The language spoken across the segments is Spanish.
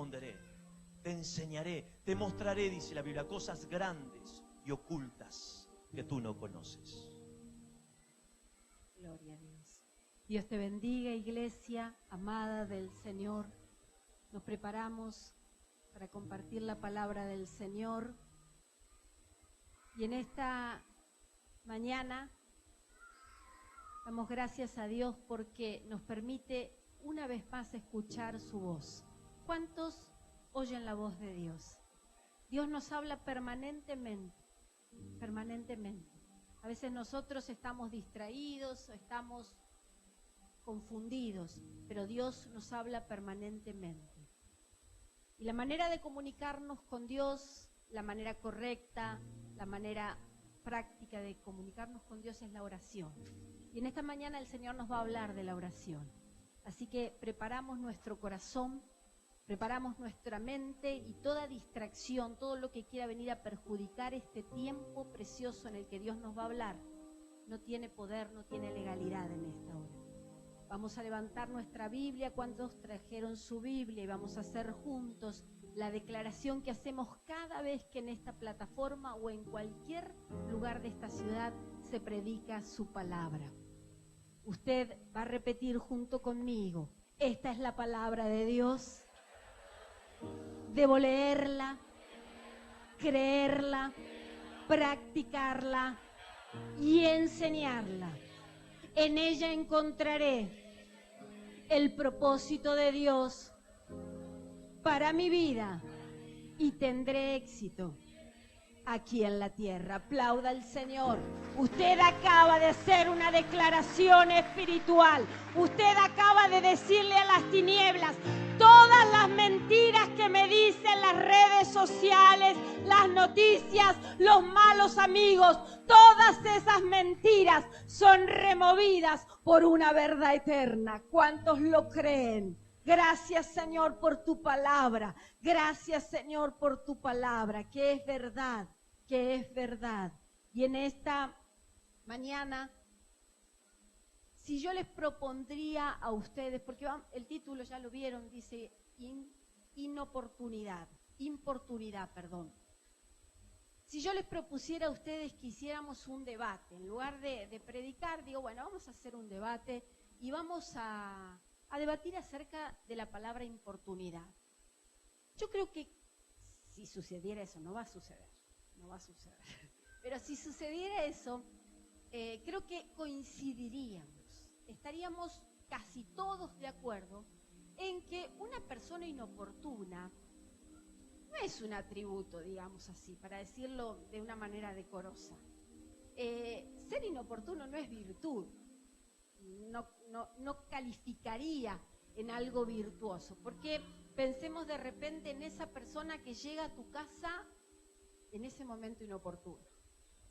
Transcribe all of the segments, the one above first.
responderé, te enseñaré, te mostraré, dice la Biblia, cosas grandes y ocultas que tú no conoces. Gloria a Dios. Dios te bendiga, iglesia amada del Señor. Nos preparamos para compartir la palabra del Señor. Y en esta mañana damos gracias a Dios porque nos permite una vez más escuchar su voz. ¿Cuántos oyen la voz de Dios? Dios nos habla permanentemente, permanentemente. A veces nosotros estamos distraídos, estamos confundidos, pero Dios nos habla permanentemente. Y la manera de comunicarnos con Dios, la manera correcta, la manera práctica de comunicarnos con Dios es la oración. Y en esta mañana el Señor nos va a hablar de la oración. Así que preparamos nuestro corazón, preparamos nuestra mente y toda distracción, todo lo que quiera venir a perjudicar este tiempo precioso en el que Dios nos va a hablar, no tiene poder, no tiene legalidad en esta hora. Vamos a levantar nuestra Biblia. ¿Cuántos trajeron su Biblia? Y vamos a hacer juntos la declaración que hacemos cada vez que en esta plataforma o en cualquier lugar de esta ciudad se predica su palabra. Usted va a repetir junto conmigo: esta es la palabra de Dios. Debo leerla, creerla, practicarla y enseñarla. En ella encontraré el propósito de Dios para mi vida y tendré éxito aquí en la tierra. Aplauda al Señor. Usted acaba de hacer una declaración espiritual. Usted acaba de decirle a las tinieblas: todas las mentiras que me dicen las redes sociales, las noticias, los malos amigos, todas esas mentiras son removidas por una verdad eterna. ¿Cuántos lo creen? Gracias, Señor, por tu palabra. Gracias, Señor, por tu palabra, que es verdad, que es verdad. Y en esta mañana, si yo les propondría a ustedes, porque el título ya lo vieron, dice importunidad. Si yo les propusiera a ustedes que hiciéramos un debate, en lugar de predicar, digo, bueno, vamos a hacer un debate y vamos a debatir acerca de la palabra importunidad. Yo creo que si sucediera eso, no va a suceder, pero si sucediera eso, creo que coincidiríamos, estaríamos casi todos de acuerdo en que una persona inoportuna no es un atributo, digamos así, para decirlo de una manera decorosa. Ser inoportuno no es virtud, no calificaría en algo virtuoso, porque pensemos de repente en esa persona que llega a tu casa en ese momento inoportuno,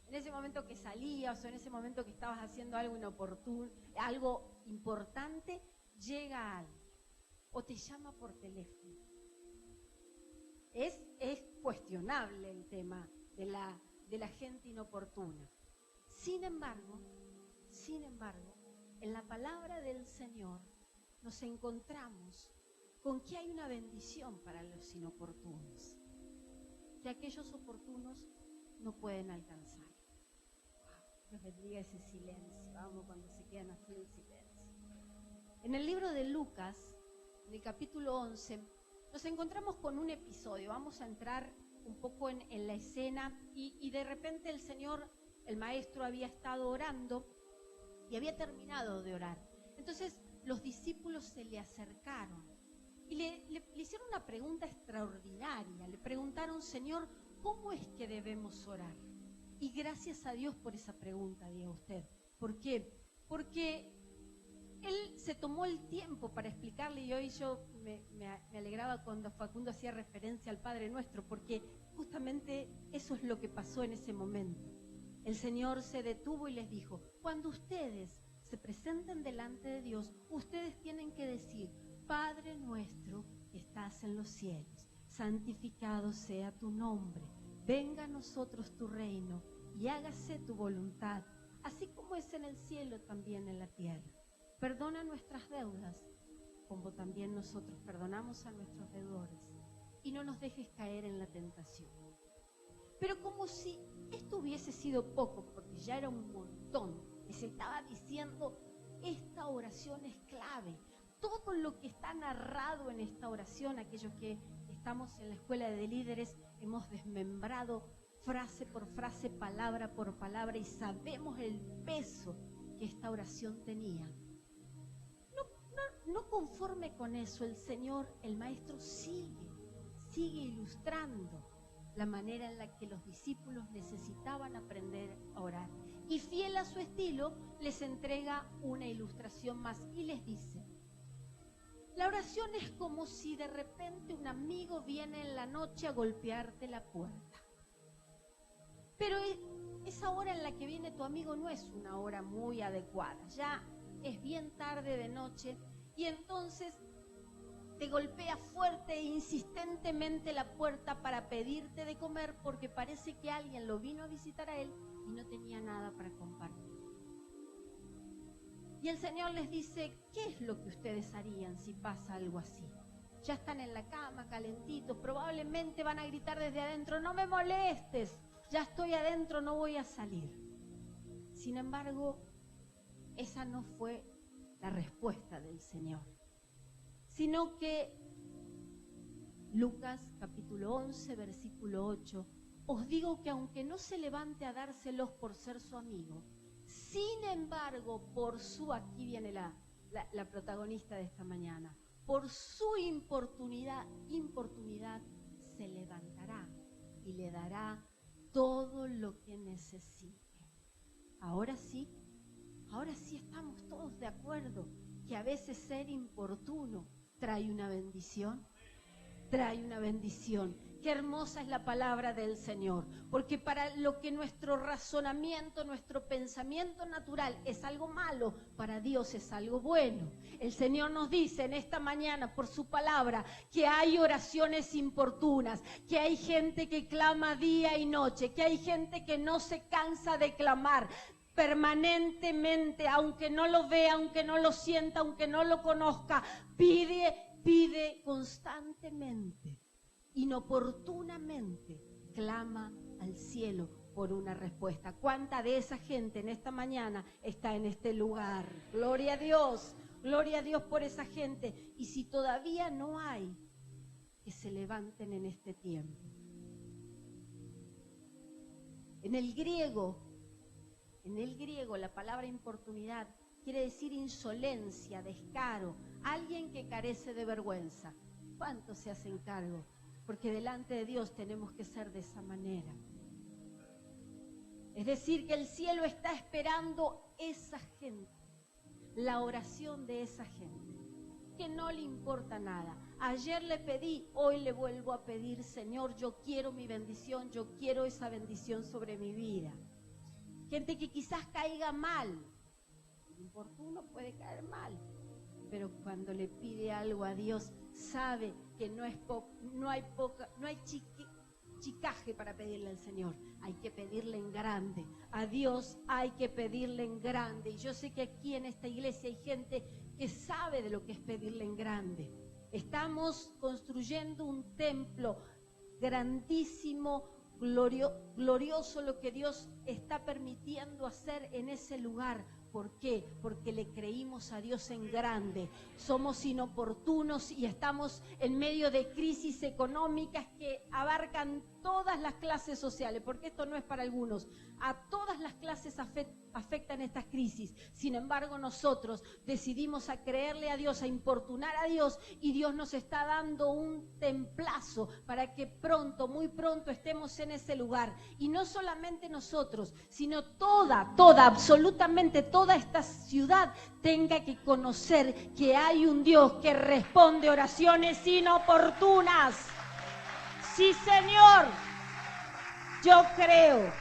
en ese momento que salías o en ese momento que estabas haciendo algo inoportuno, algo importante, llega alguien o te llama por teléfono. Es cuestionable el tema de la gente inoportuna. Sin embargo, en la palabra del Señor nos encontramos con que hay una bendición para los inoportunos, que aquellos oportunos no pueden alcanzar. Wow, Dios bendiga ese silencio, vamos, cuando se quedan así en silencio. En el libro de Lucas, en el capítulo 11, nos encontramos con un episodio. Vamos a entrar un poco en la escena y de repente el Señor, el maestro, había estado orando y había terminado de orar. Entonces los discípulos se le acercaron y le hicieron una pregunta extraordinaria. Le preguntaron: Señor, ¿cómo es que debemos orar? Y gracias a Dios por esa pregunta, diga usted. ¿Por qué? Porque Él se tomó el tiempo para explicarle, y hoy yo me alegraba cuando Facundo hacía referencia al Padre Nuestro, porque justamente eso es lo que pasó en ese momento. El Señor se detuvo y les dijo: cuando ustedes se presenten delante de Dios, ustedes tienen que decir: Padre nuestro que estás en los cielos, santificado sea tu nombre, venga a nosotros tu reino y hágase tu voluntad, así como es en el cielo, también en la tierra. Perdona nuestras deudas, como también nosotros perdonamos a nuestros deudores. y no nos dejes caer en la tentación. Pero como si esto hubiese sido poco, porque ya era un montón, les estaba diciendo, esta oración es clave. Todo lo que está narrado en esta oración, aquellos que estamos en la escuela de líderes, hemos desmembrado frase por frase, palabra por palabra, y sabemos el peso que esta oración tenía. No conforme con eso, el Señor, el Maestro, sigue ilustrando la manera en la que los discípulos necesitaban aprender a orar. Y fiel a su estilo, les entrega una ilustración más y les dice: la oración es como si de repente un amigo viene en la noche a golpearte la puerta. Pero esa hora en la que viene tu amigo no es una hora muy adecuada, ya es bien tarde de noche, y entonces te golpea fuerte e insistentemente la puerta para pedirte de comer, porque parece que alguien lo vino a visitar a él y no tenía nada para compartir. Y el Señor les dice: ¿qué es lo que ustedes harían si pasa algo así? Ya están en la cama, calentitos, probablemente van a gritar desde adentro: no me molestes, ya estoy adentro, no voy a salir. Sin embargo, esa no fue la respuesta del Señor, sino que Lucas capítulo 11, versículo 8, os digo que aunque no se levante a dárselos por ser su amigo, sin embargo, aquí viene la protagonista de esta mañana, por su importunidad se levantará y le dará todo lo que necesite. Ahora sí estamos todos de acuerdo que a veces ser importuno trae una bendición. Qué hermosa es la palabra del Señor, porque para lo que nuestro razonamiento, nuestro pensamiento natural es algo malo, para Dios es algo bueno. El Señor nos dice en esta mañana por su palabra que hay oraciones importunas, que hay gente que clama día y noche, que hay gente que no se cansa de clamar permanentemente, aunque no lo vea, aunque no lo sienta, aunque no lo conozca, pide constantemente, inoportunamente, clama al cielo por una respuesta. ¿Cuánta de esa gente en esta mañana está en este lugar? Gloria a Dios por esa gente. Y si todavía no hay, que se levanten en este tiempo. En el griego, la palabra importunidad quiere decir insolencia, descaro, alguien que carece de vergüenza. ¿Cuántos se hacen cargo? Porque delante de Dios tenemos que ser de esa manera. Es decir, que el cielo está esperando esa gente, la oración de esa gente, que no le importa nada. Ayer le pedí, hoy le vuelvo a pedir: Señor, yo quiero mi bendición, yo quiero esa bendición sobre mi vida. Gente que quizás caiga mal, el importuno puede caer mal, pero cuando le pide algo a Dios, sabe que no hay chicaje para pedirle al Señor. Hay que pedirle en grande. A Dios hay que pedirle en grande. Y yo sé que aquí en esta iglesia hay gente que sabe de lo que es pedirle en grande. Estamos construyendo un templo grandísimo, glorioso, lo que Dios está permitiendo hacer en ese lugar. ¿Por qué? Porque le creímos a Dios en grande. Somos inoportunos y estamos en medio de crisis económicas que abarcan todas las clases sociales, porque esto no es para algunos. A todas las clases afectan estas crisis. Sin embargo, nosotros decidimos a creerle a Dios, a importunar a Dios, y Dios nos está dando un templazo para que pronto, muy pronto, estemos en ese lugar. Y no solamente nosotros, sino absolutamente toda esta ciudad tenga que conocer que hay un Dios que responde oraciones inoportunas. Sí, Señor, yo creo.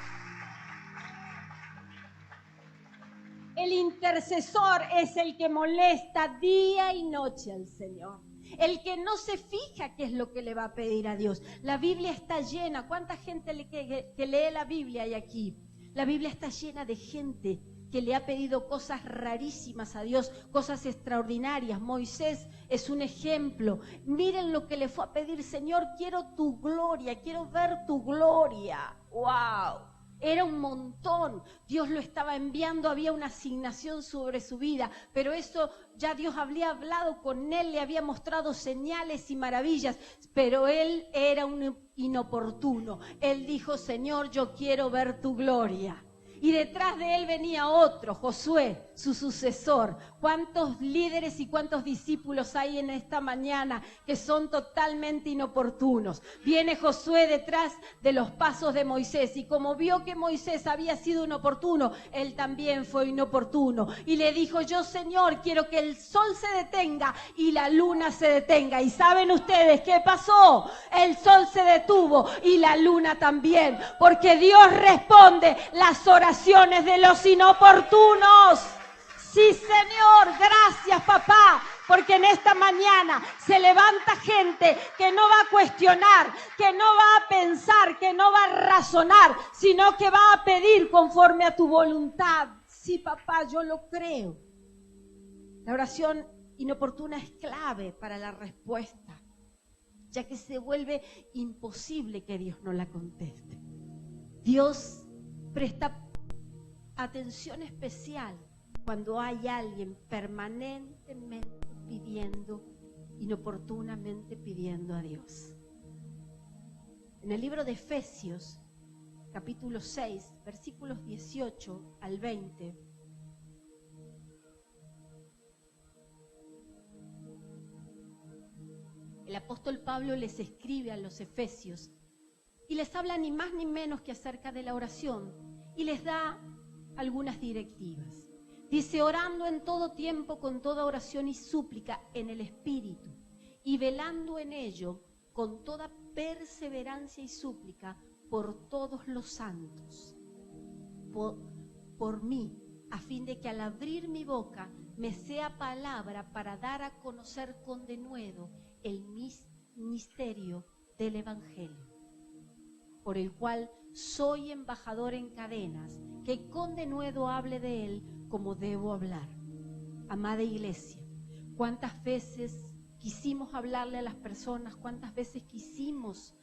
El intercesor es el que molesta día y noche al Señor. El que no se fija qué es lo que le va a pedir a Dios. La Biblia está llena. ¿Cuánta gente que lee la Biblia hay aquí? La Biblia está llena de gente que le ha pedido cosas rarísimas a Dios, cosas extraordinarias. Moisés es un ejemplo. Miren lo que le fue a pedir: Señor, quiero tu gloria, quiero ver tu gloria. ¡Wow! Era un montón. Dios lo estaba enviando, había una asignación sobre su vida, pero eso ya Dios había hablado con él, le había mostrado señales y maravillas, pero él era un inoportuno. Él dijo: Señor, yo quiero ver tu gloria. Y detrás de él venía otro, Josué, su sucesor. ¿Cuántos líderes y cuántos discípulos hay en esta mañana que son totalmente inoportunos? Viene Josué detrás de los pasos de Moisés, y como vio que Moisés había sido inoportuno, él también fue inoportuno. Y le dijo: yo, Señor, quiero que el sol se detenga y la luna se detenga. ¿Y saben ustedes qué pasó? El sol se detuvo y la luna también, porque Dios responde las oraciones de los inoportunos. Sí, Señor, gracias, papá, porque en esta mañana se levanta gente que no va a cuestionar, que no va a pensar, que no va a razonar, sino que va a pedir conforme a tu voluntad. Sí, papá, yo lo creo. La oración inoportuna es clave para la respuesta, ya que se vuelve imposible que Dios no la conteste. Dios presta atención especial cuando hay alguien permanentemente pidiendo, inoportunamente pidiendo a Dios. En el libro de Efesios, capítulo 6, versículos 18 al 20, el apóstol Pablo les escribe a los efesios y les habla ni más ni menos que acerca de la oración y les da algunas directivas. Dice: orando en todo tiempo con toda oración y súplica en el Espíritu, y velando en ello con toda perseverancia y súplica por todos los santos, por mí, a fin de que al abrir mi boca me sea palabra para dar a conocer con denuedo el misterio del Evangelio, por el cual soy embajador en cadenas, que con denuedo hable de él como debo hablar. Amada iglesia, ¿cuántas veces quisimos hablarle a las personas? ¿Cuántas veces quisimos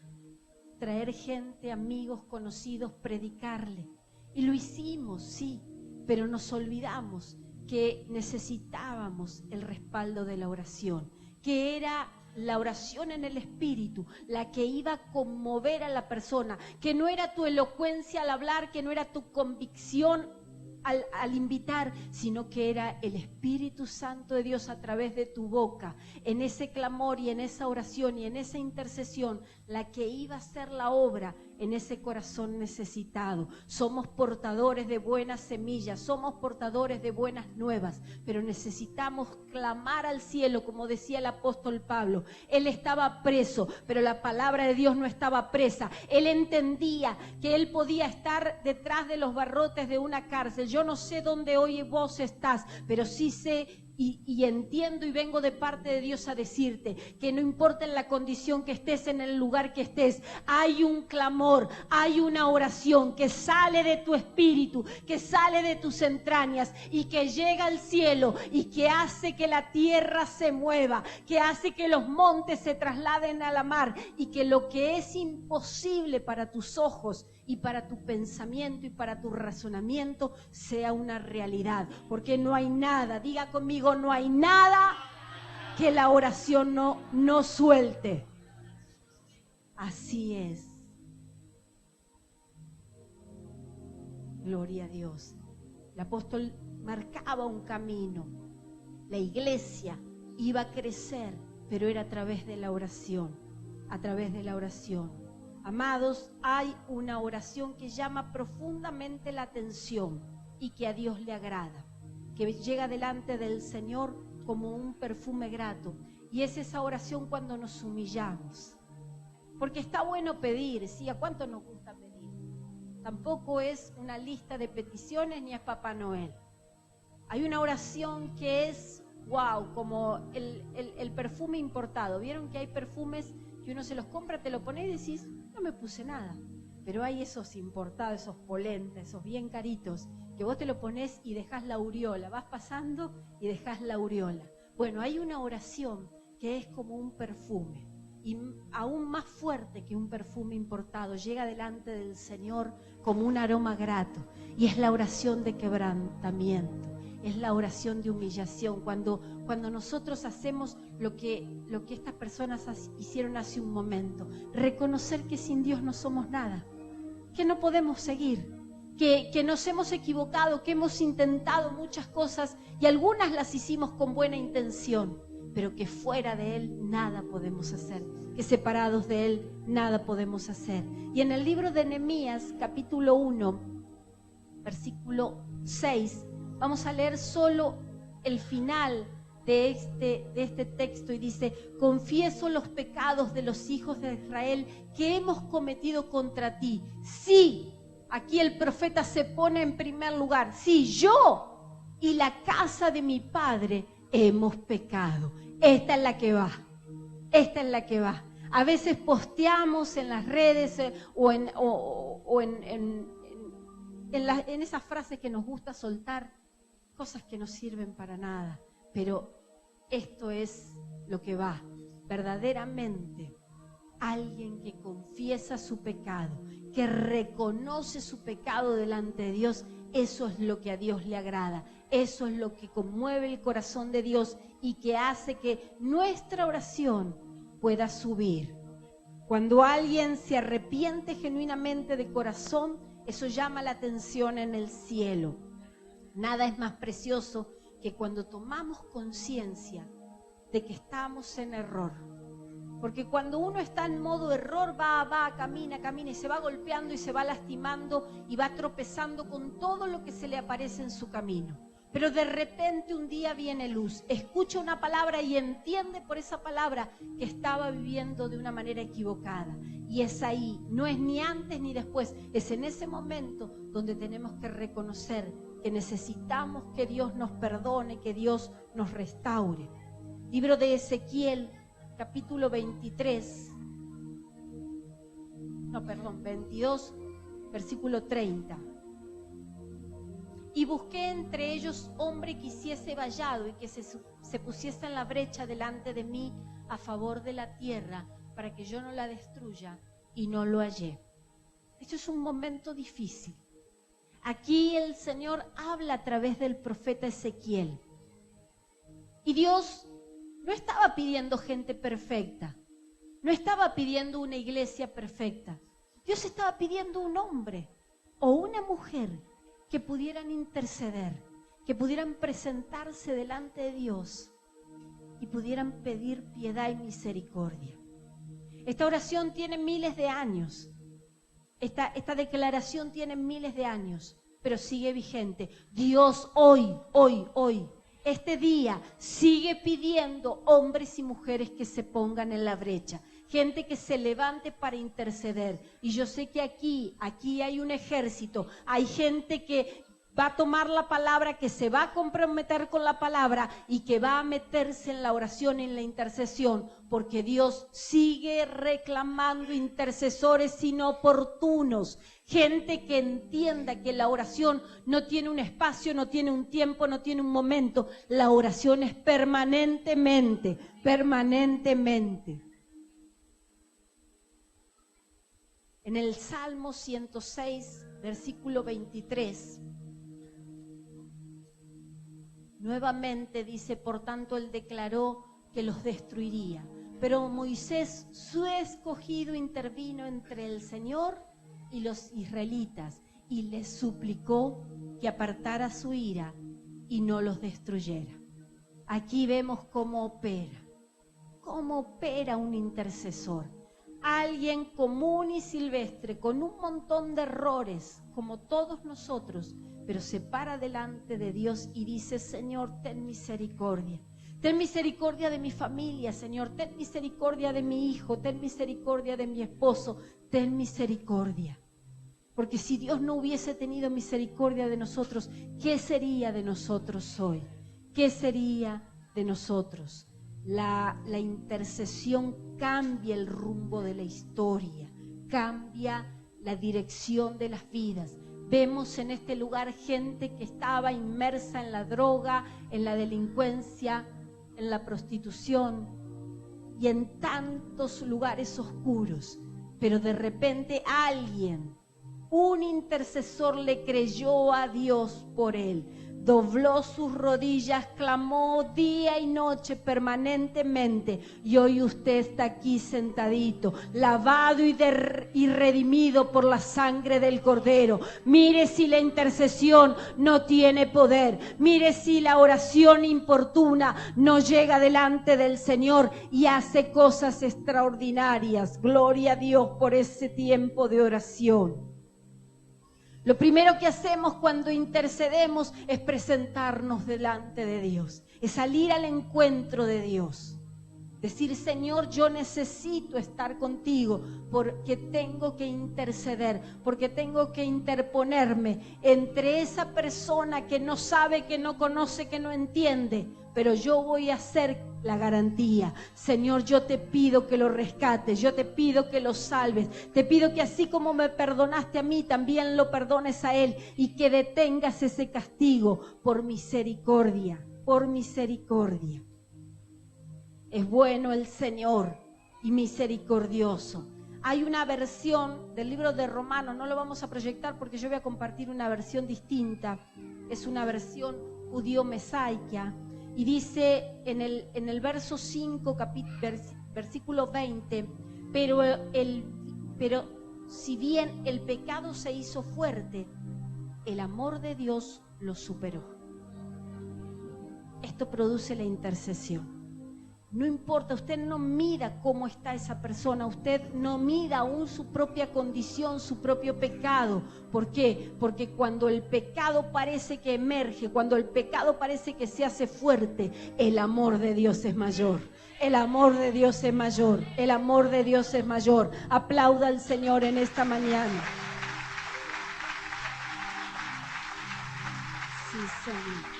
traer gente, amigos, conocidos, predicarle? Y lo hicimos, sí, pero nos olvidamos que necesitábamos el respaldo de la oración, que era la oración en el Espíritu la que iba a conmover a la persona, que no era tu elocuencia al hablar, que no era tu convicción al invitar, sino que era el Espíritu Santo de Dios a través de tu boca, en ese clamor y en esa oración y en esa intercesión, la que iba a hacer la obra en ese corazón necesitado. Somos portadores de buenas semillas, somos portadores de buenas nuevas, pero necesitamos clamar al cielo, como decía el apóstol Pablo. Él estaba preso, pero la palabra de Dios no estaba presa. Él entendía que él podía estar detrás de los barrotes de una cárcel. Yo no sé dónde hoy vos estás, pero sí sé y entiendo y vengo de parte de Dios a decirte que no importa en la condición que estés, en el lugar que estés, hay un clamor, hay una oración que sale de tu espíritu, que sale de tus entrañas y que llega al cielo y que hace que la tierra se mueva, que hace que los montes se trasladen a la mar y que lo que es imposible para tus ojos y para tu pensamiento y para tu razonamiento sea una realidad, porque no hay nada, diga conmigo, no hay nada que la oración no suelte. Así es. Gloria a Dios. El apóstol marcaba un camino. La iglesia iba a crecer, pero era a través de la oración, a través de la oración. Amados, hay una oración que llama profundamente la atención y que a Dios le agrada, que llega delante del Señor como un perfume grato, y es esa oración cuando nos humillamos. Porque está bueno pedir, ¿sí? ¿A cuánto nos gusta pedir? Tampoco es una lista de peticiones ni es Papá Noel. Hay una oración que es, wow, como el perfume importado. ¿Vieron que hay perfumes que uno se los compra, te lo pone y decís, no me puse nada? Pero hay esos importados, esos polenta, esos bien caritos, que vos te lo ponés y dejás la aureola, vas pasando y dejás la aureola. Bueno, hay una oración que es como un perfume, y aún más fuerte que un perfume importado, llega delante del Señor como un aroma grato, y es la oración de quebrantamiento, es la oración de humillación, cuando nosotros hacemos lo que estas personas hicieron hace un momento, reconocer que sin Dios no somos nada, que no podemos seguir, que nos hemos equivocado, que hemos intentado muchas cosas y algunas las hicimos con buena intención, pero que fuera de Él nada podemos hacer, que separados de Él nada podemos hacer. Y en el libro de Nehemías, capítulo 1, versículo 6, vamos a leer solo el final de este texto, y dice: confieso los pecados de los hijos de Israel que hemos cometido contra ti. Sí, aquí el profeta se pone en primer lugar. Sí, yo y la casa de mi padre hemos pecado. Esta es la que va. Esta es la que va. A veces posteamos en las redes en esas frases que nos gusta soltar, cosas que no sirven para nada. Pero esto es lo que va. Verdaderamente, alguien que confiesa su pecado, que reconoce su pecado delante de Dios, eso es lo que a Dios le agrada. Eso es lo que conmueve el corazón de Dios y que hace que nuestra oración pueda subir. Cuando alguien se arrepiente genuinamente de corazón, eso llama la atención en el cielo. Nada es más precioso que cuando tomamos conciencia de que estamos en error. Porque cuando uno está en modo error, camina y se va golpeando y se va lastimando y va tropezando con todo lo que se le aparece en su camino. Pero de repente un día viene luz, escucha una palabra y entiende por esa palabra que estaba viviendo de una manera equivocada. Y es ahí, no es ni antes ni después, es en ese momento donde tenemos que reconocer que necesitamos que Dios nos perdone, que Dios nos restaure. Libro de Ezequiel, capítulo 22, versículo 30. Y busqué entre ellos hombre que hiciese vallado y que se pusiese en la brecha delante de mí a favor de la tierra para que yo no la destruya, y no lo hallé. Esto es un momento difícil. Aquí el Señor habla a través del profeta Ezequiel. Y Dios no estaba pidiendo gente perfecta, no estaba pidiendo una iglesia perfecta. Dios estaba pidiendo un hombre o una mujer que pudieran interceder, que pudieran presentarse delante de Dios y pudieran pedir piedad y misericordia. Esta oración tiene miles de años, esta declaración tiene miles de años, pero sigue vigente. Dios hoy, este día sigue pidiendo hombres y mujeres que se pongan en la brecha, gente que se levante para interceder. Y yo sé que aquí hay un ejército, hay gente que va a tomar la palabra, que se va a comprometer con la palabra y que va a meterse en la oración, en la intercesión, porque Dios sigue reclamando intercesores inoportunos, gente que entienda que la oración no tiene un espacio, no tiene un tiempo, no tiene un momento. La oración es permanentemente. En el Salmo 106, versículo 23, nuevamente dice: por tanto él declaró que los destruiría. Pero Moisés, su escogido, intervino entre el Señor y los israelitas y les suplicó que apartara su ira y no los destruyera. Aquí vemos cómo opera un intercesor. Alguien común y silvestre, con un montón de errores, como todos nosotros, pero se para delante de Dios y dice: Señor, ten misericordia. Ten misericordia de mi familia, Señor. Ten misericordia de mi hijo. Ten misericordia de mi esposo. Ten misericordia. Porque si Dios no hubiese tenido misericordia de nosotros, ¿qué sería de nosotros hoy? ¿Qué sería de nosotros? La intercesión cambia el rumbo de la historia, cambia la dirección de las vidas. Vemos en este lugar gente que estaba inmersa en la droga, en la delincuencia, en la prostitución y en tantos lugares oscuros. Pero de repente alguien, un intercesor, le creyó a Dios por él. Dobló sus rodillas, clamó día y noche permanentemente, y hoy usted está aquí sentadito, lavado y redimido por la sangre del Cordero. Mire si la intercesión no tiene poder, mire si la oración importuna no llega delante del Señor y hace cosas extraordinarias. Gloria a Dios por ese tiempo de oración. Lo primero que hacemos cuando intercedemos es presentarnos delante de Dios, es salir al encuentro de Dios. Decir, Señor, yo necesito estar contigo porque tengo que interceder, porque tengo que interponerme entre esa persona que no sabe, que no conoce, que no entiende, pero yo voy a ser la garantía. Señor, yo te pido que lo rescates, yo te pido que lo salves, te pido que así como me perdonaste a mí, también lo perdones a él y que detengas ese castigo por misericordia, por misericordia. Es bueno el Señor y misericordioso. Hay una versión del libro de Romanos, no lo vamos a proyectar porque yo voy a compartir una versión distinta. Es una versión judío-mesaica y dice en el verso 5, versículo 20, pero si bien el pecado se hizo fuerte, el amor de Dios lo superó. Esto produce la intercesión. No importa, usted no mida cómo está esa persona, usted no mida aún su propia condición, su propio pecado. ¿Por qué? Porque cuando el pecado parece que emerge, cuando el pecado parece que se hace fuerte, el amor de Dios es mayor. El amor de Dios es mayor, el amor de Dios es mayor. Aplauda al Señor en esta mañana. Sí, Señor.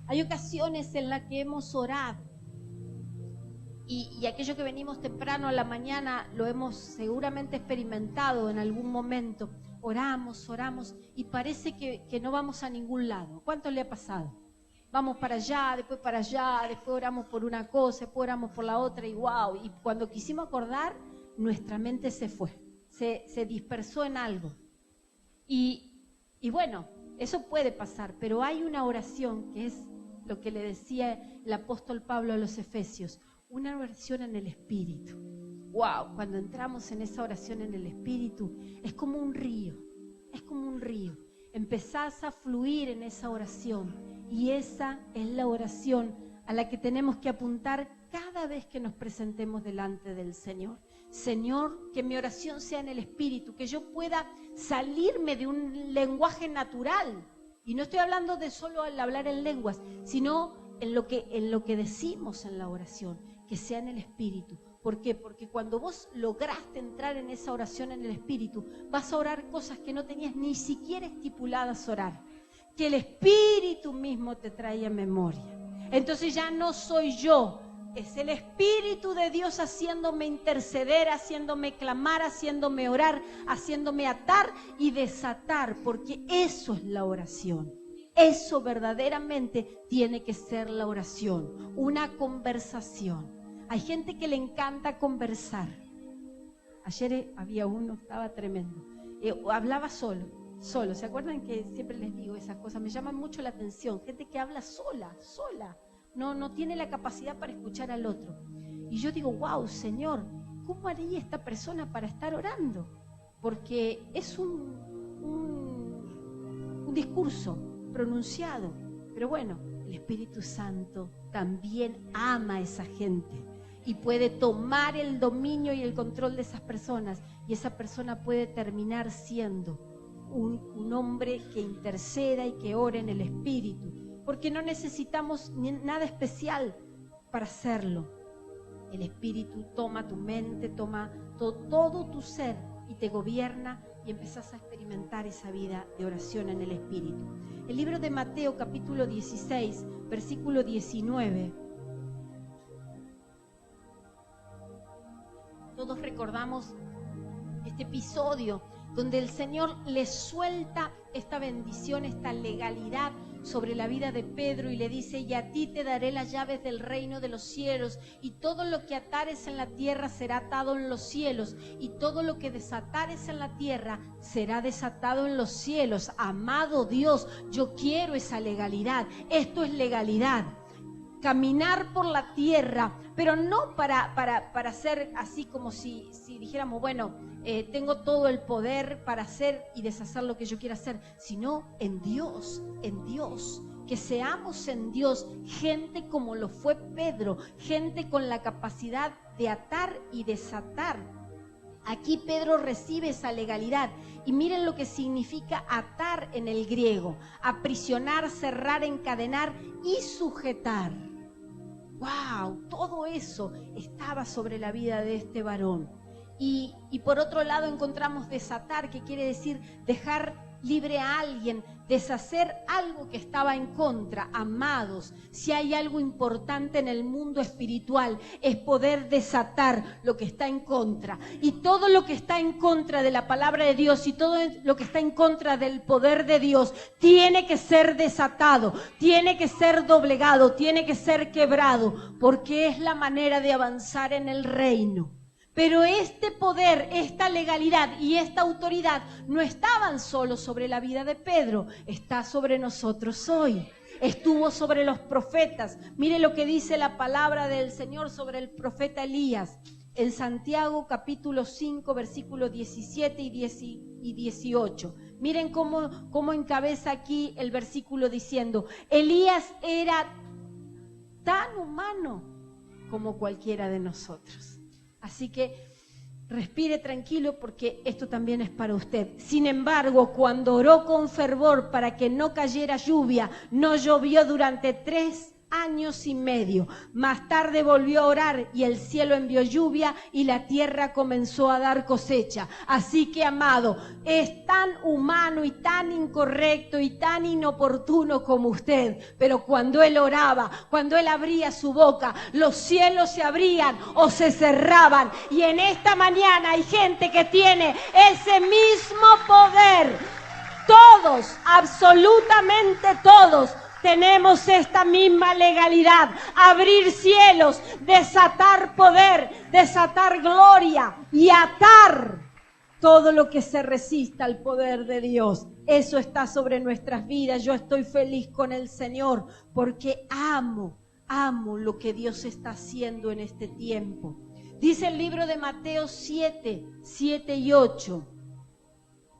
Hay ocasiones en las que hemos orado y aquello que venimos temprano a la mañana lo hemos seguramente experimentado en algún momento. Oramos y parece que no vamos a ningún lado. ¿Cuánto le ha pasado? Vamos para allá, después oramos por una cosa, después oramos por la otra y wow. Y cuando quisimos acordar, nuestra mente se fue, se dispersó en algo. Y bueno, eso puede pasar, pero hay una oración que es lo que le decía el apóstol Pablo a los Efesios, una oración en el Espíritu. ¡Wow! Cuando entramos en esa oración en el Espíritu, es como un río, Empezás a fluir en esa oración y esa es la oración a la que tenemos que apuntar cada vez que nos presentemos delante del Señor. Señor, que mi oración sea en el Espíritu, que yo pueda salirme de un lenguaje natural. Y no estoy hablando de solo al hablar en lenguas, sino en lo que decimos en la oración, que sea en el Espíritu. ¿Por qué? Porque cuando vos lograste entrar en esa oración en el Espíritu, vas a orar cosas que no tenías ni siquiera estipuladas orar. Que el Espíritu mismo te trae a memoria. Entonces ya no soy yo, es el Espíritu de Dios haciéndome interceder, haciéndome clamar, haciéndome orar, haciéndome atar y desatar, porque eso es la oración. Eso verdaderamente tiene que ser la oración, una conversación. Hay gente que le encanta conversar. Ayer había uno, estaba tremendo. Hablaba solo. ¿Se acuerdan que siempre les digo esas cosas? Me llaman mucho la atención. Gente que habla sola. No tiene la capacidad para escuchar al otro. Y yo digo, wow, Señor, ¿cómo haría esta persona para estar orando? Porque es un discurso pronunciado. Pero bueno, el Espíritu Santo también ama a esa gente y puede tomar el dominio y el control de esas personas. Y esa persona puede terminar siendo un hombre que interceda y que ore en el Espíritu. Porque no necesitamos nada especial para hacerlo. El Espíritu toma tu mente, toma todo tu ser y te gobierna y empezás a experimentar esa vida de oración en el Espíritu. El libro de Mateo, capítulo 16, versículo 19. Todos todos recordamos este episodio donde el Señor le suelta esta bendición, esta legalidad sobre la vida de Pedro y le dice: y a ti te daré las llaves del reino de los cielos, y todo lo que atares en la tierra será atado en los cielos, y todo lo que desatares en la tierra será desatado en los cielos. Amado Dios, yo quiero esa legalidad. Esto es legalidad. Caminar por la tierra, pero no para ser así como si dijéramos, bueno, tengo todo el poder para hacer y deshacer lo que yo quiera hacer, sino en Dios, que seamos en Dios, gente como lo fue Pedro, gente con la capacidad de atar y desatar. Aquí Pedro recibe esa legalidad y miren lo que significa atar en el griego: aprisionar, cerrar, encadenar y sujetar. ¡Wow! Todo eso estaba sobre la vida de este varón. Y por otro lado encontramos desatar, que quiere decir dejar libre a alguien, deshacer algo que estaba en contra. Amados, si hay algo importante en el mundo espiritual, es poder desatar lo que está en contra. Y todo lo que está en contra de la palabra de Dios y todo lo que está en contra del poder de Dios tiene que ser desatado, tiene que ser doblegado, tiene que ser quebrado, porque es la manera de avanzar en el reino. Pero este poder, esta legalidad y esta autoridad no estaban solo sobre la vida de Pedro, está sobre nosotros hoy. Estuvo sobre los profetas. Mire lo que dice la palabra del Señor sobre el profeta Elías. En Santiago capítulo 5, versículos 17 y 18. Miren cómo encabeza aquí el versículo diciendo: Elías era tan humano como cualquiera de nosotros. Así que respire tranquilo, porque esto también es para usted. Sin embargo, cuando oró con fervor para que no cayera lluvia, no llovió durante 3 años y medio. Más tarde volvió a orar y el cielo envió lluvia y la tierra comenzó a dar cosecha. Así que, amado, es tan humano y tan incorrecto y tan inoportuno como usted, pero cuando él oraba, cuando él abría su boca, los cielos se abrían o se cerraban. Y en esta mañana hay gente que tiene ese mismo poder. Todos, absolutamente todos, tenemos esta misma legalidad: abrir cielos, desatar poder, desatar gloria y atar todo lo que se resista al poder de Dios. Eso está sobre nuestras vidas. Yo estoy feliz con el Señor porque amo lo que Dios está haciendo en este tiempo. Dice el libro de Mateo 7 y 8: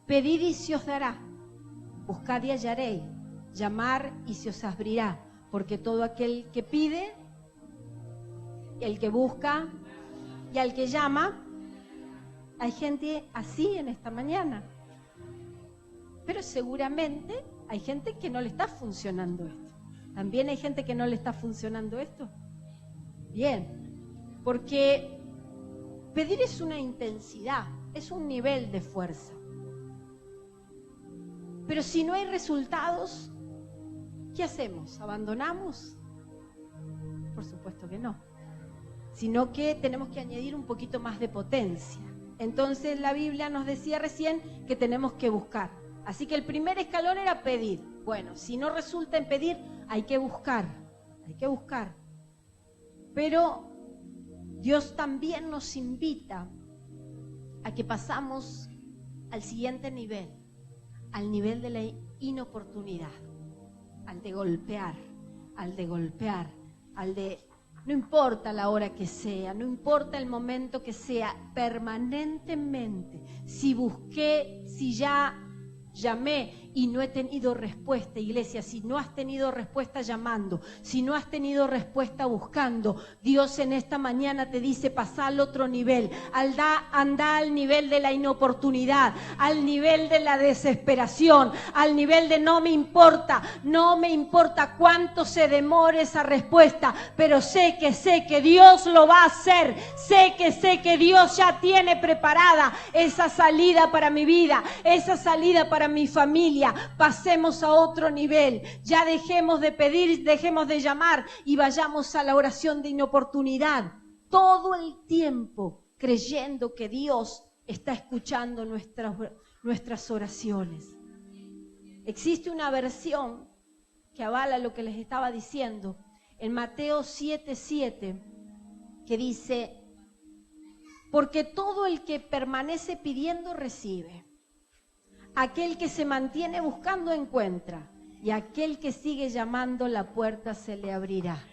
pedid y se os dará, buscad y hallaréis, llamar y se os abrirá, porque todo aquel que pide, el que busca y al que llama. Hay gente así en esta mañana, pero seguramente hay gente que no le está funcionando esto. También hay gente que no le está funcionando esto. Bien, porque pedir es una intensidad, es un nivel de fuerza. Pero si no hay resultados, ¿qué hacemos? ¿Abandonamos? Por supuesto que no. Sino que tenemos que añadir un poquito más de potencia. Entonces la Biblia nos decía recién que tenemos que buscar. Así que el primer escalón era pedir. Bueno, si no resulta en pedir, hay que buscar. Hay que buscar. Pero Dios también nos invita a que pasamos al siguiente nivel, al nivel de la inoportunidad. Al de golpear, al de, no importa la hora que sea, no importa el momento que sea, permanentemente, si busqué, si ya llamé y no he tenido respuesta, iglesia, si no has tenido respuesta llamando, si no has tenido respuesta buscando, Dios en esta mañana te dice: pasá al otro nivel, anda al nivel de la inoportunidad, al nivel de la desesperación, al nivel de no me importa cuánto se demore esa respuesta, pero sé que Dios lo va a hacer, sé que Dios ya tiene preparada esa salida para mi vida, esa salida para mi familia. Pasemos a otro nivel, ya dejemos de pedir, dejemos de llamar y vayamos a la oración de inoportunidad. Todo el tiempo creyendo que Dios está escuchando nuestras oraciones. Existe una versión que avala lo que les estaba diciendo en Mateo 7:7, que dice: porque todo el que permanece pidiendo recibe, aquel que se mantiene buscando encuentra, y aquel que sigue llamando la puerta se le abrirá.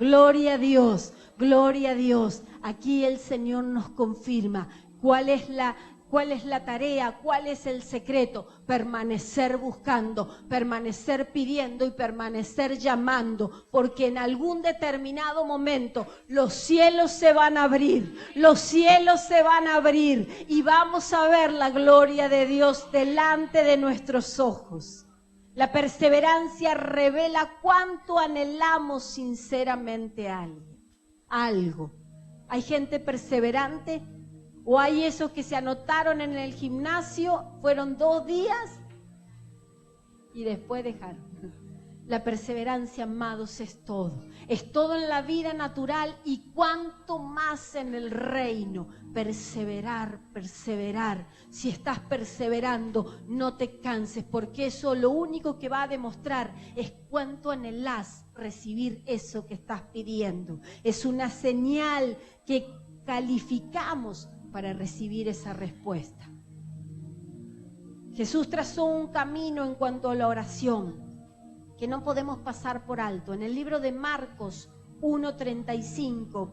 Gloria a Dios, gloria a Dios. Aquí el Señor nos confirma cuál es la tarea, cuál es el secreto. Permanecer buscando, permanecer pidiendo y permanecer llamando, porque en algún determinado momento los cielos se van a abrir, los cielos se van a abrir y vamos a ver la gloria de Dios delante de nuestros ojos. La perseverancia revela cuánto anhelamos sinceramente algo. ¿Hay gente perseverante? ¿O hay esos que se anotaron en el gimnasio, fueron 2 días y después dejaron? La perseverancia, amados, es todo. Es todo en la vida natural y cuanto más en el reino. Perseverar, perseverar. Si estás perseverando, no te canses, porque eso lo único que va a demostrar es cuánto anhelás recibir eso que estás pidiendo. Es una señal que calificamos para recibir esa respuesta. Jesús trazó un camino en cuanto a la oración que no podemos pasar por alto. En el libro de Marcos 1:35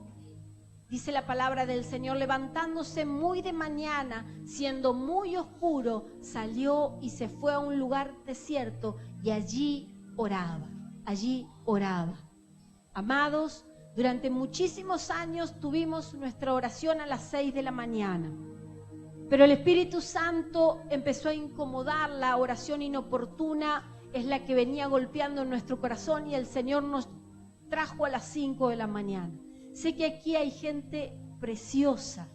dice la palabra del Señor: levantándose muy de mañana, siendo muy oscuro, salió y se fue a un lugar desierto y allí oraba, Amados, durante muchísimos años tuvimos nuestra oración a las 6 de la mañana. Pero el Espíritu Santo empezó a incomodar. La oración inoportuna es la que venía golpeando en nuestro corazón y el Señor nos trajo a las 5 de la mañana. Sé que aquí hay gente preciosa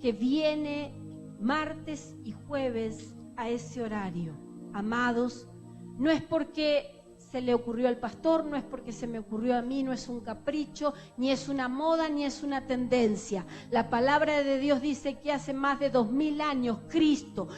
que viene martes y jueves a ese horario. Amados, no es porque se le ocurrió al pastor, no es porque se me ocurrió a mí, no es un capricho, ni es una moda, ni es una tendencia. La palabra de Dios dice que hace más de 2000 años Cristo,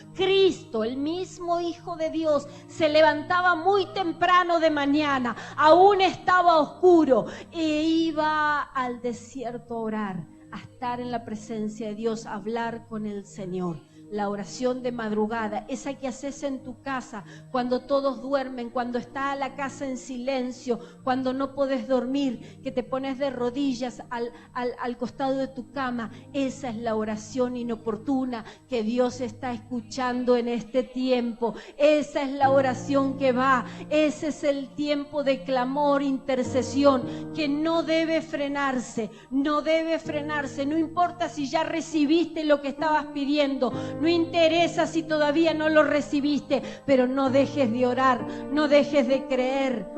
el mismo Hijo de Dios, se levantaba muy temprano de mañana, aún estaba oscuro, e iba al desierto a orar, a estar en la presencia de Dios, a hablar con el Señor. La oración de madrugada, esa que haces en tu casa, cuando todos duermen, cuando está la casa en silencio, cuando no puedes dormir, que te pones de rodillas al costado de tu cama. Esa es la oración inoportuna que Dios está escuchando en este tiempo. Esa es la oración que va. Ese es el tiempo de clamor, intercesión, que no debe frenarse, no debe frenarse. No importa si ya recibiste lo que estabas pidiendo. No interesa si todavía no lo recibiste, pero no dejes de orar, no dejes de creer.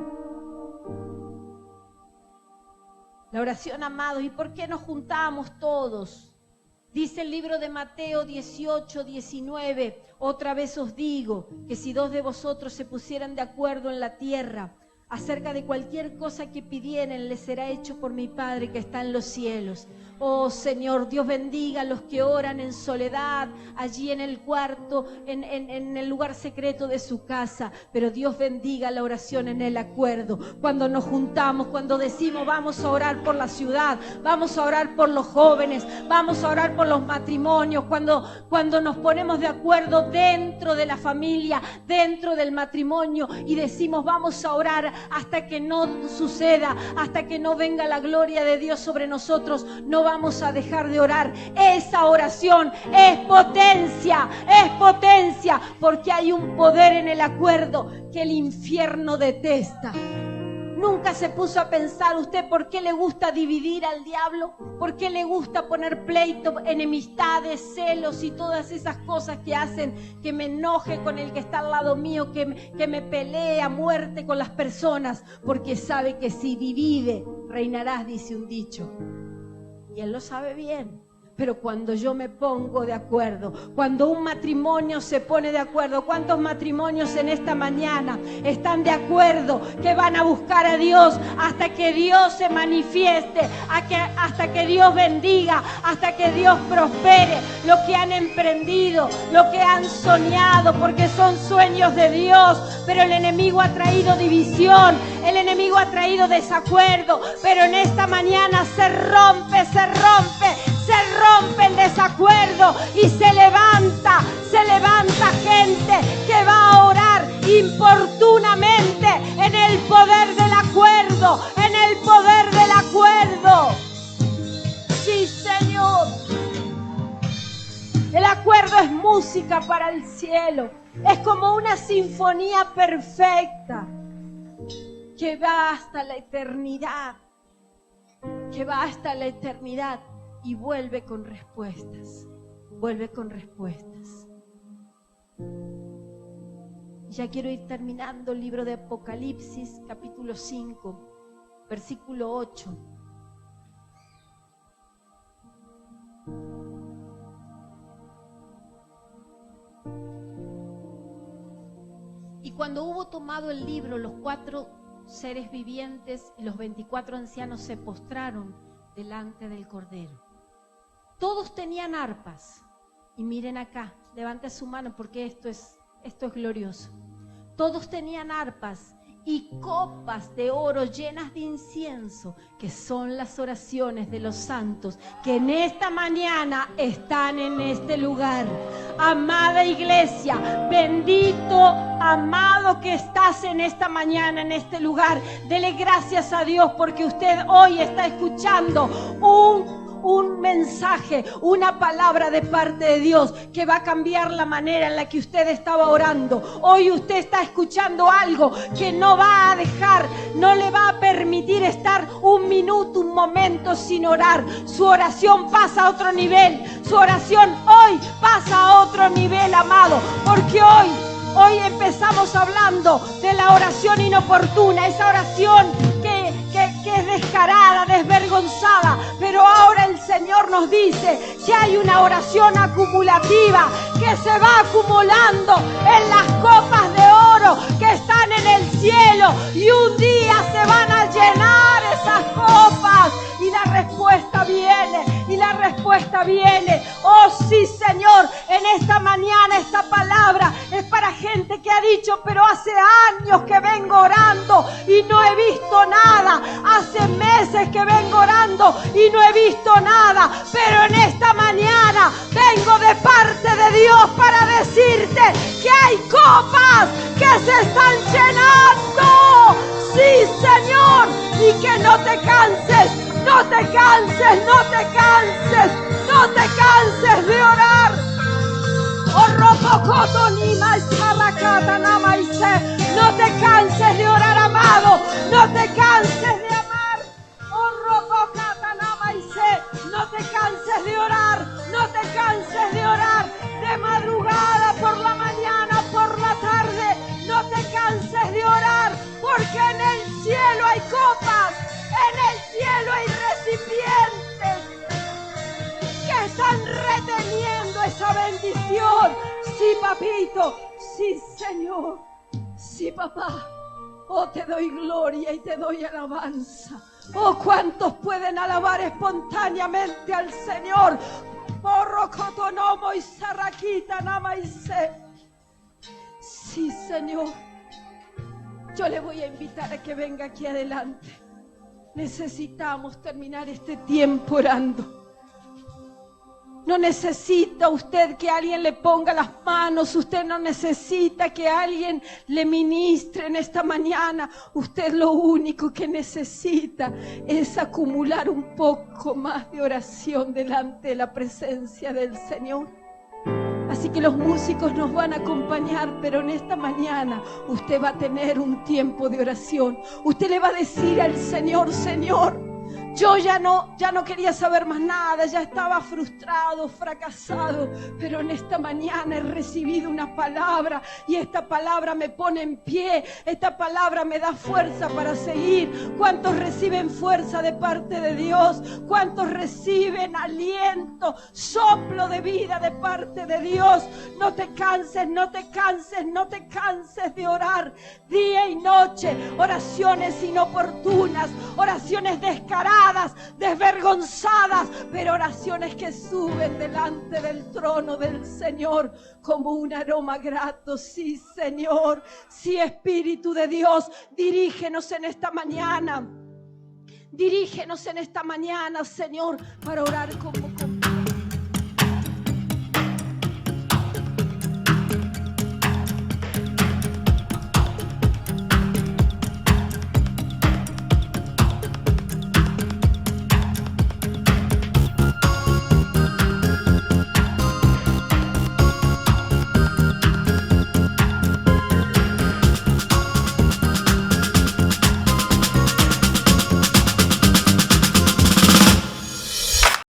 La oración, amados, ¿y por qué nos juntamos todos? Dice el libro de Mateo 18:19, otra vez os digo que si 2 de vosotros se pusieran de acuerdo en la tierra acerca de cualquier cosa que pidieren, les será hecho por mi Padre que está en los cielos. Oh Señor, Dios bendiga a los que oran en soledad, allí en el cuarto, en el lugar secreto de su casa. Pero Dios bendiga la oración en el acuerdo. Cuando nos juntamos, cuando decimos vamos a orar por la ciudad, vamos a orar por los jóvenes, vamos a orar por los matrimonios, cuando nos ponemos de acuerdo dentro de la familia, dentro del matrimonio y decimos vamos a orar hasta que no suceda, hasta que no venga la gloria de Dios sobre nosotros, no vamos a dejar de orar. Esa oración es potencia, porque hay un poder en el acuerdo que el infierno detesta. Nunca se puso a pensar usted por qué le gusta dividir al diablo, por qué le gusta poner pleito, enemistades, celos y todas esas cosas que hacen que me enoje con el que está al lado mío, que me pelee a muerte con las personas, porque sabe que si divide reinarás, dice un dicho. Y él lo sabe bien. Pero cuando yo me pongo de acuerdo, cuando un matrimonio se pone de acuerdo, ¿cuántos matrimonios en esta mañana están de acuerdo que van a buscar a Dios hasta que Dios se manifieste, hasta que Dios bendiga, hasta que Dios prospere lo que han emprendido, lo que han soñado, porque son sueños de Dios? Pero el enemigo ha traído división, el enemigo ha traído desacuerdo, pero en esta mañana se rompe el desacuerdo y se levanta gente que va a orar importunamente en el poder del acuerdo, en el poder del acuerdo. Sí, Señor. El acuerdo es música para el cielo, es como una sinfonía perfecta que va hasta la eternidad, y vuelve con respuestas, Ya quiero ir terminando el libro de Apocalipsis, capítulo 5, versículo 8. Y cuando hubo tomado el libro, los 4 seres vivientes y los 24 ancianos se postraron delante del Cordero. Todos tenían arpas. Y miren acá, levante su mano porque esto es glorioso. Todos tenían arpas y copas de oro llenas de incienso, que son las oraciones de los santos que en esta mañana están en este lugar. Amada iglesia, bendito, amado que estás en esta mañana, en este lugar. Dele gracias a Dios porque usted hoy está escuchando un mensaje, una palabra de parte de Dios que va a cambiar la manera en la que usted estaba orando. Hoy usted está escuchando algo que no va a dejar, no le va a permitir estar un minuto, un momento sin orar. Su oración pasa a otro nivel, su oración hoy pasa a otro nivel, amado, porque hoy empezamos hablando de la oración inoportuna, esa oración que es descarada, desvergonzada, pero ahora el Señor nos dice que hay una oración acumulativa que se va acumulando en las copas de oro que están en el cielo, y un día se van a llenar esas copas y la respuesta viene. Oh sí, Señor, en esta mañana esta palabra es para gente que ha dicho: pero hace años que vengo orando y no he visto nada, hace meses que vengo orando y no he visto nada, pero en esta mañana vengo de parte de Dios para decirte que hay copas que se están llenando. Sí, Señor, y que no te canses de orar. No te canses de orar, amado. No te canses de amar. No te canses de orar. No te canses de orar. De madrugada, por la mañana, por la tarde. No te canses de orar, porque en el cielo hay copas. En el cielo hay recipientes que están reteniendo esa bendición. Sí, papito. Sí, Señor. Sí, papá. Oh, te doy gloria y te doy alabanza. Oh, ¿cuántos pueden alabar espontáneamente al Señor? Porro cotonomo y sarraquita namaise. Sí, Señor. Yo le voy a invitar a que venga aquí adelante. Necesitamos terminar este tiempo orando. No necesita usted que alguien le ponga las manos. Usted no necesita que alguien le ministre en esta mañana. Usted lo único que necesita es acumular un poco más de oración delante de la presencia del Señor. Así que los músicos nos van a acompañar, pero en esta mañana usted va a tener un tiempo de oración. Usted le va a decir al Señor: Señor, Yo ya no quería saber más nada, ya estaba frustrado, fracasado, pero en esta mañana he recibido una palabra y esta palabra me pone en pie, esta palabra me da fuerza para seguir. ¿Cuántos reciben fuerza de parte de Dios? ¿Cuántos reciben aliento, soplo de vida de parte de Dios? No te canses, no te canses, no te canses de orar día y noche, oraciones inoportunas, oraciones descaradas, desvergonzadas, pero oraciones que suben delante del trono del Señor como un aroma grato. Sí, Señor, sí, Espíritu de Dios, dirígenos en esta mañana. Dirígenos en esta mañana, Señor, para orar como